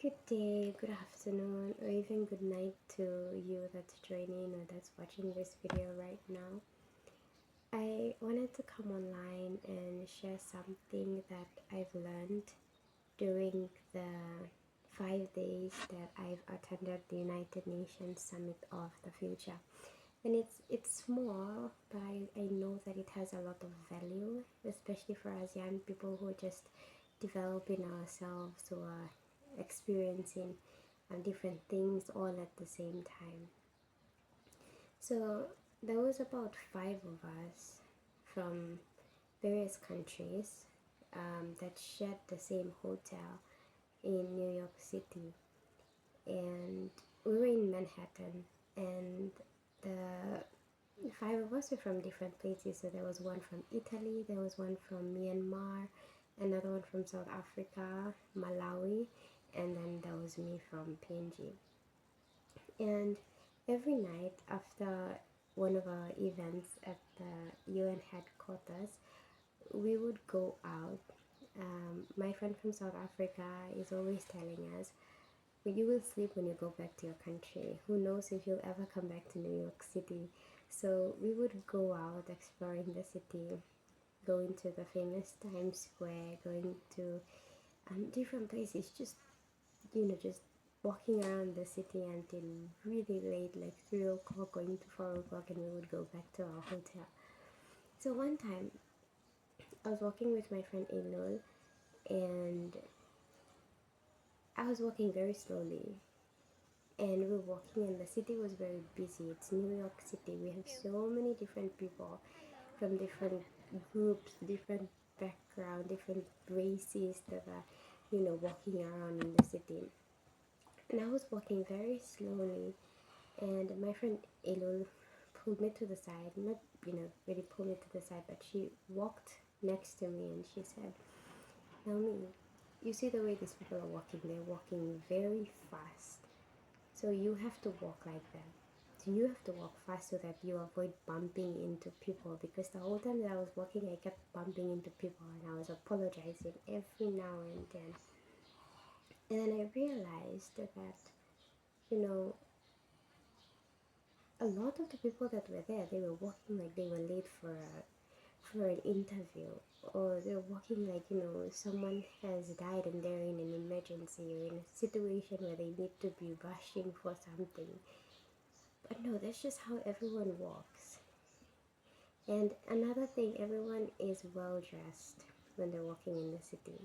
Good day, good afternoon, or even good night to you that's joining or that's watching this video right now. I wanted to come online and share something that I've learned during the 5 days that I've attended the United Nations Summit of the Future. And it's small, but I know that it has a lot of value, especially for us young people who are just developing ourselves or experiencing different things all at the same time. So there was about five of us from various countries that shared the same hotel in New York City, and we were in Manhattan, and the five of us were from different places. So there was one from Italy, there was one from Myanmar, another one from South Africa, Malawi, and then there was me from PNG. And every night after one of our events at the UN headquarters, we would go out. My friend from South Africa is always telling us, "Well, you will sleep when you go back to your country. Who knows if you'll ever come back to New York City?" So we would go out exploring the city, going to the famous Times Square, going to different places, just walking around the city until really late, like 3 o'clock, going to 4 o'clock, and we would go back to our hotel. So one time, I was walking with my friend Elul, and I was walking very slowly, and we were walking, and the city was very busy. It's New York City. We have so many different people from different groups, different background, different races that are, walking around in the city. And I was walking very slowly, and my friend Elul pulled me to the side, not, really pulled me to the side, but she walked next to me and she said, "Naomi, you see the way these people are walking? They're walking very fast. So you have to walk like that. So you have to walk fast so that you avoid bumping into people." Because the whole time that I was walking, I kept bumping into people and I was apologizing every now and then. And then I realized that, you know, a lot of the people that were there, they were walking like they were late for an interview, or they're walking like, someone has died and they're in an emergency or in a situation where they need to be rushing for something. But no, that's just how everyone walks. And another thing, everyone is well dressed when they're walking in the city.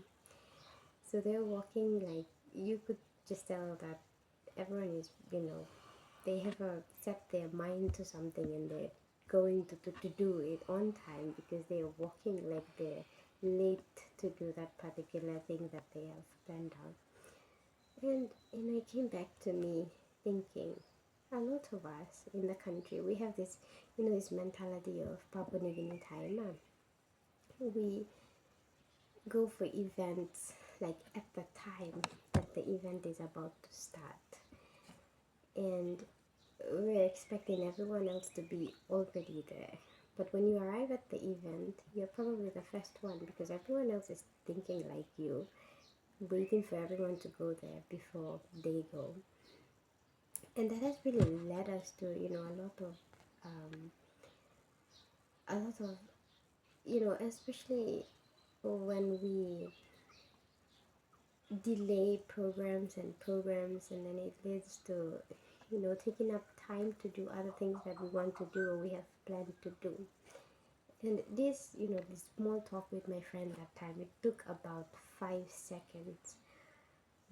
So they're walking like, you could just tell that everyone is, they have set their mind to something and they're going to do it on time, because they are walking like they're late to do that particular thing that they have planned out. And it came back to me thinking, a lot of us in the country, we have this, this mentality of Papua New Guinea time. We go for events like at the time that the event is about to start, and we're expecting everyone else to be already there. But when you arrive at the event, you're probably the first one, because everyone else is thinking like you, waiting for everyone to go there before they go. And that has really led us to, a lot of, especially when we delay programs, and then it leads to, taking up time to do other things that we want to do or we have planned to do. And this small talk with my friend that time, it took about 5 seconds,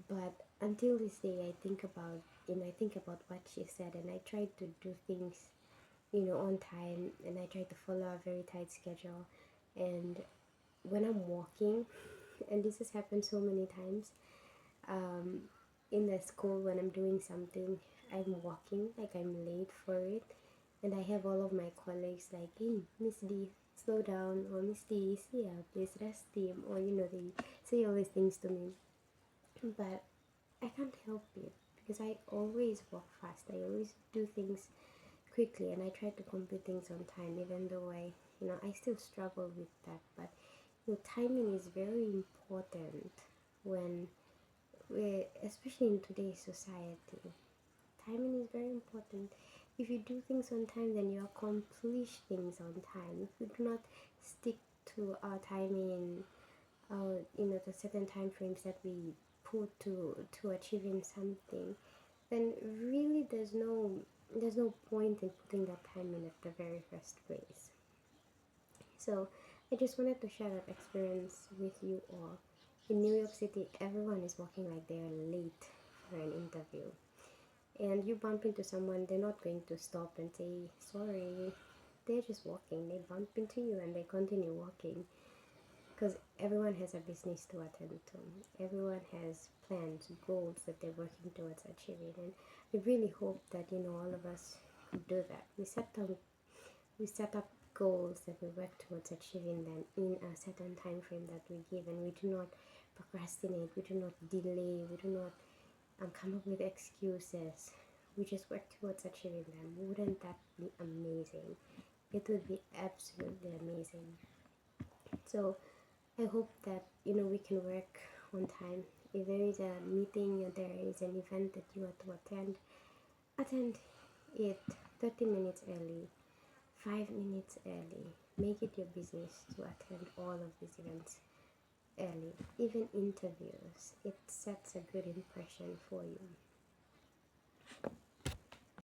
but until this day I think about what she said, and I tried to do things, on time, and I tried to follow a very tight schedule. And when I'm walking, and this has happened so many times, um, in the school, when I'm doing something, I'm walking like I'm late for it, and I have all of my colleagues like, "Hey, Miss D, slow down," or "Miss D, see ya, please rest team," or they say all these things to me. But I can't help it, because I always walk fast. I always do things quickly, and I try to complete things on time, even though I still struggle with that. But timing is very important when especially in today's society, timing is very important. If you do things on time, then you accomplish things on time. If you do not stick to our timing, our the certain time frames that we put to achieving something, then really there's no point in putting that time in at the very first place. So I just wanted to share that experience with you all. In New York City, everyone is walking like they're late for an interview. And you bump into someone, they're not going to stop and say, sorry. They're just walking. They bump into you and they continue walking. Because everyone has a business to attend to. Everyone has plans, goals that they're working towards achieving. And I really hope that, all of us could do that. We set up goals that we work towards achieving them in a certain time frame that we give, and we do not procrastinate, we do not delay, we do not come up with excuses. We just work towards achieving them. Wouldn't that be amazing? It would be absolutely amazing. So I hope that we can work on time. If there is a meeting or there is an event that you are to attend it 30 minutes early, 5 minutes early. Make it your business to attend all of these events early. Even interviews, it sets a good impression for you.